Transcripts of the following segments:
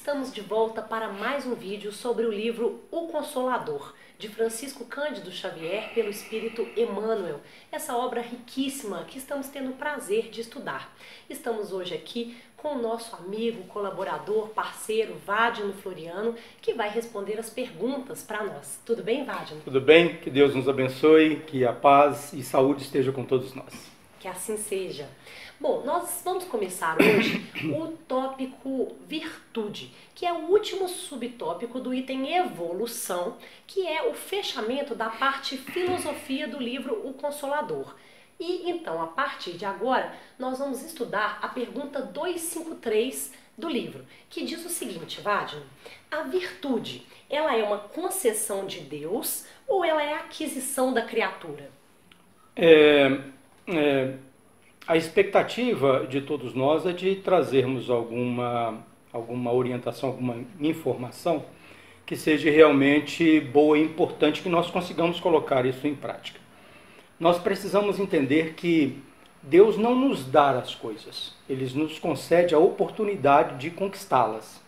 Estamos de volta para mais um vídeo sobre o livro O Consolador, de Francisco Cândido Xavier, pelo Espírito Emmanuel. Essa obra riquíssima que estamos tendo o prazer de estudar. Estamos hoje aqui com o nosso amigo, colaborador, parceiro, Vádino Floriano, que vai responder as perguntas para nós. Tudo bem, Vádino? Tudo bem, que Deus nos abençoe, que a paz e saúde estejam com todos nós. Que assim seja. Bom, nós vamos começar hoje o tópico virtude, que é o último subtópico do item evolução, que é o fechamento da parte filosofia do livro O Consolador. E então, a partir de agora, nós vamos estudar a pergunta 253 do livro, que diz o seguinte, Vádino: a virtude, ela é uma concessão de Deus ou ela é a aquisição da criatura? A expectativa de todos nós é de trazermos alguma orientação, alguma informação que seja realmente boa e importante, que nós consigamos colocar isso em prática. Nós precisamos entender que Deus não nos dá as coisas, Ele nos concede a oportunidade de conquistá-las.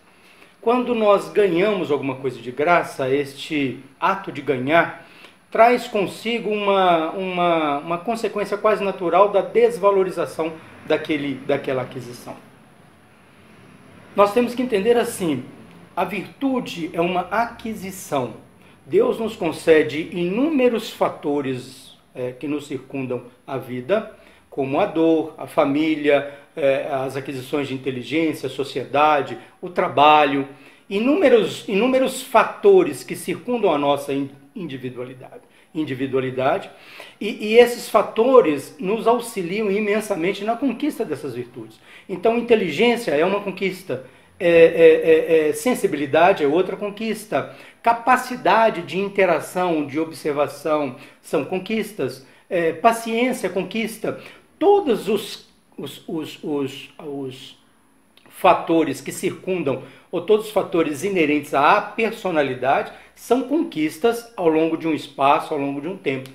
Quando nós ganhamos alguma coisa de graça, este ato de ganhar traz consigo uma consequência quase natural da desvalorização daquela aquisição. Nós temos que entender assim: a virtude é uma aquisição. Deus nos concede inúmeros fatores que nos circundam a vida, como a dor, a família, as aquisições de inteligência, a sociedade, o trabalho, inúmeros fatores que circundam a nossa individualidade, e esses fatores nos auxiliam imensamente na conquista dessas virtudes. Então, inteligência é uma conquista, sensibilidade é outra conquista, capacidade de interação, de observação são conquistas, paciência é conquista. Todos os fatores que circundam, ou todos os fatores inerentes à personalidade, são conquistas ao longo de um espaço, ao longo de um tempo,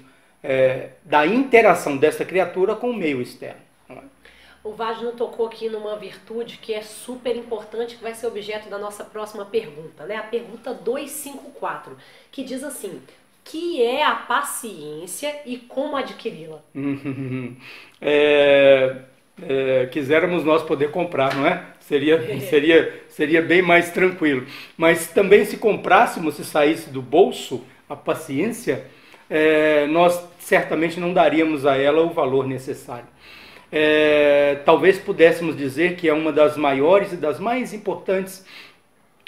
da interação dessa criatura com o meio externo. O Vádino tocou aqui numa virtude que é super importante, que vai ser objeto da nossa próxima pergunta, né? A pergunta 254, que diz assim: que é a paciência e como adquiri-la? Quiséramos nós poder comprar, não é? Seria bem mais tranquilo. Mas também, se comprássemos, se saísse do bolso a paciência, nós certamente não daríamos a ela o valor necessário. Talvez pudéssemos dizer que é uma das maiores e das mais importantes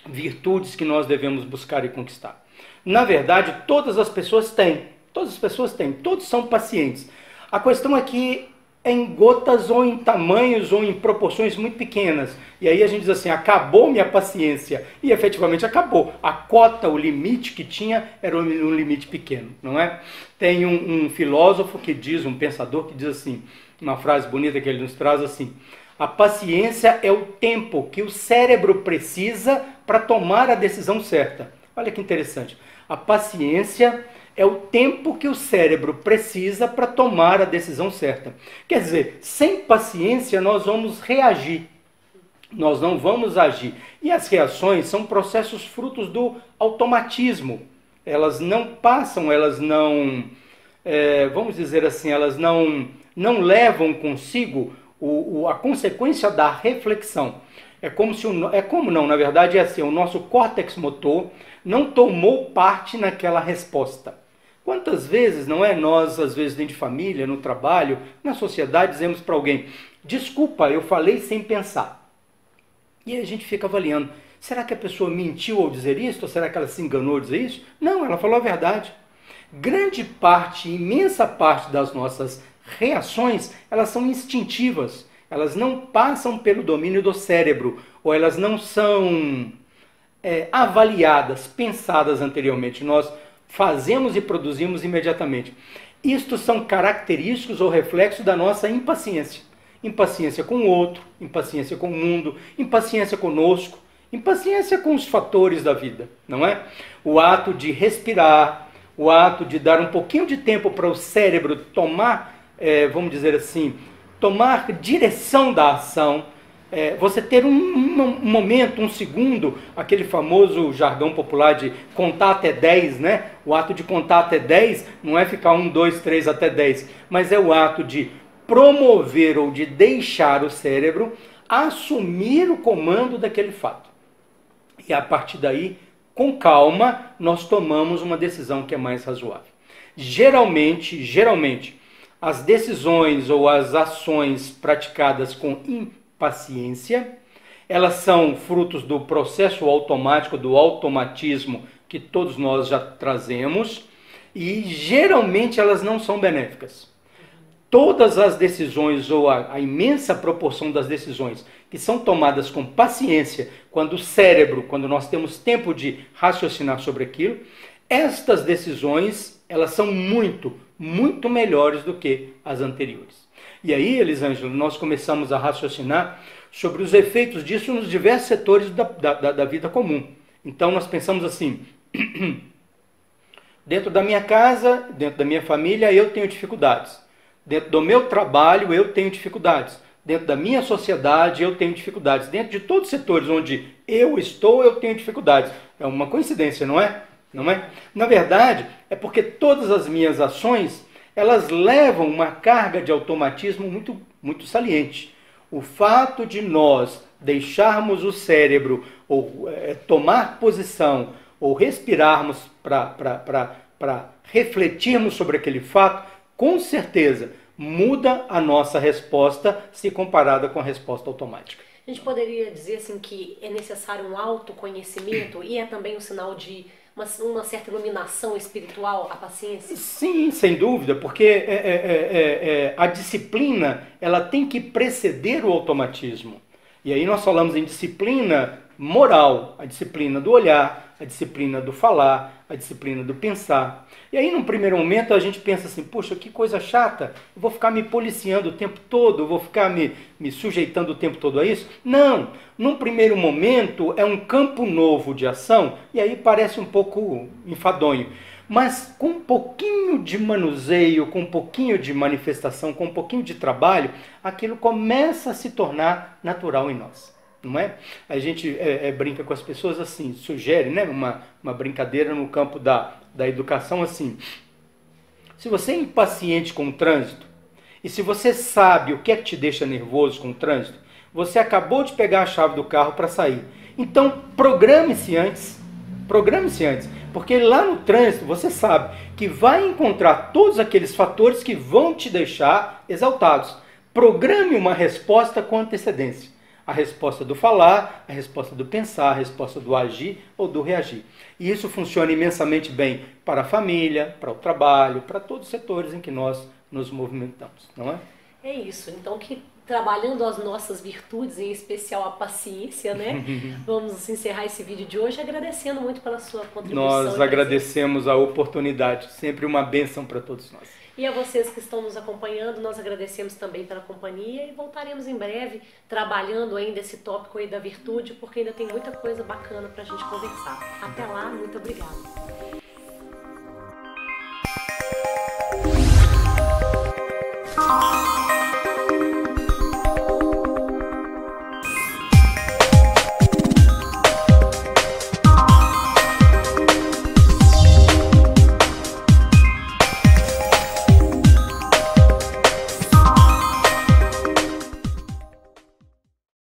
virtudes que nós devemos buscar e conquistar. Na verdade, todas as pessoas têm, todos são pacientes. A questão é que em gotas ou em tamanhos ou em proporções muito pequenas. E aí a gente diz assim: acabou minha paciência. E efetivamente acabou. A cota, o limite que tinha era um limite pequeno, não é? Tem um filósofo que diz, um pensador que diz assim, uma frase bonita que ele nos traz assim: a paciência é o tempo que o cérebro precisa para tomar a decisão certa. Olha que interessante. A paciência é o tempo que o cérebro precisa para tomar a decisão certa. Quer dizer, sem paciência nós vamos reagir, nós não vamos agir. E as reações são processos frutos do automatismo. Elas não passam, elas não, vamos dizer assim, elas não levam consigo a consequência da reflexão. Na verdade é assim: o nosso córtex motor não tomou parte naquela resposta. Quantas vezes, não é, nós, às vezes, dentro de família, no trabalho, na sociedade, dizemos para alguém: desculpa, eu falei sem pensar. E aí a gente fica avaliando: será que a pessoa mentiu ao dizer isso? Ou será que ela se enganou ao dizer isso? Não, ela falou a verdade. Grande parte, imensa parte das nossas reações, elas são instintivas. Elas não passam pelo domínio do cérebro, ou elas não são avaliadas, pensadas anteriormente. Nós fazemos e produzimos imediatamente. Isto são característicos ou reflexos da nossa impaciência. Impaciência com o outro, impaciência com o mundo, impaciência conosco, impaciência com os fatores da vida, não é? O ato de respirar, o ato de dar um pouquinho de tempo para o cérebro tomar, vamos dizer assim, tomar direção da ação, você ter um momento, um segundo, aquele famoso jargão popular de contar até 10, né? O ato de contar até 10 não é ficar 1, 2, 3 até 10, mas é o ato de promover ou de deixar o cérebro assumir o comando daquele fato. E a partir daí, com calma, nós tomamos uma decisão que é mais razoável. Geralmente, as decisões ou as ações praticadas com impaciência, elas são frutos do processo automático, do automatismo que todos nós já trazemos, e geralmente elas não são benéficas. Todas as decisões, ou a imensa proporção das decisões que são tomadas com paciência, quando nós temos tempo de raciocinar sobre aquilo, estas decisões, elas são muito melhores do que as anteriores. E aí, Elisângela, nós começamos a raciocinar sobre os efeitos disso nos diversos setores da vida comum. Então nós pensamos assim, dentro da minha casa, dentro da minha família, eu tenho dificuldades. Dentro do meu trabalho, eu tenho dificuldades. Dentro da minha sociedade, eu tenho dificuldades. Dentro de todos os setores onde eu estou, eu tenho dificuldades. É uma coincidência, não é? Não é? Na verdade, é porque todas as minhas ações, elas levam uma carga de automatismo muito saliente. O fato de nós deixarmos o cérebro, ou tomar posição, ou respirarmos para refletirmos sobre aquele fato, com certeza muda a nossa resposta se comparada com a resposta automática. A gente poderia dizer assim que é necessário um autoconhecimento e é também um sinal de uma certa iluminação espiritual, a paciência? Sim, sem dúvida, porque a disciplina ela tem que preceder o automatismo. E aí nós falamos em disciplina moral, a disciplina do olhar, a disciplina do falar, a disciplina do pensar. E aí, num primeiro momento, a gente pensa assim, poxa, que coisa chata, eu vou ficar me policiando o tempo todo, eu vou ficar me sujeitando o tempo todo a isso? Não, num primeiro momento é um campo novo de ação, e aí parece um pouco enfadonho. Mas com um pouquinho de manuseio, com um pouquinho de manifestação, com um pouquinho de trabalho, aquilo começa a se tornar natural em nós. Não é? A gente brinca com as pessoas assim, sugere, né, uma brincadeira no campo da educação assim. Se você é impaciente com o trânsito, e se você sabe o que é que te deixa nervoso com o trânsito, você acabou de pegar a chave do carro para sair. Então, programe-se antes, porque lá no trânsito você sabe que vai encontrar todos aqueles fatores que vão te deixar exaltados. Programe uma resposta com antecedência. A resposta do falar, a resposta do pensar, a resposta do agir ou do reagir. E isso funciona imensamente bem para a família, para o trabalho, para todos os setores em que nós nos movimentamos, não é? É isso. Então, que trabalhando as nossas virtudes, em especial a paciência, né? Vamos encerrar esse vídeo de hoje agradecendo muito pela sua contribuição. Nós agradecemos a oportunidade. Sempre uma bênção para todos nós. E a vocês que estão nos acompanhando, nós agradecemos também pela companhia e voltaremos em breve trabalhando ainda esse tópico aí da virtude, porque ainda tem muita coisa bacana para a gente conversar. Até lá, muito obrigada.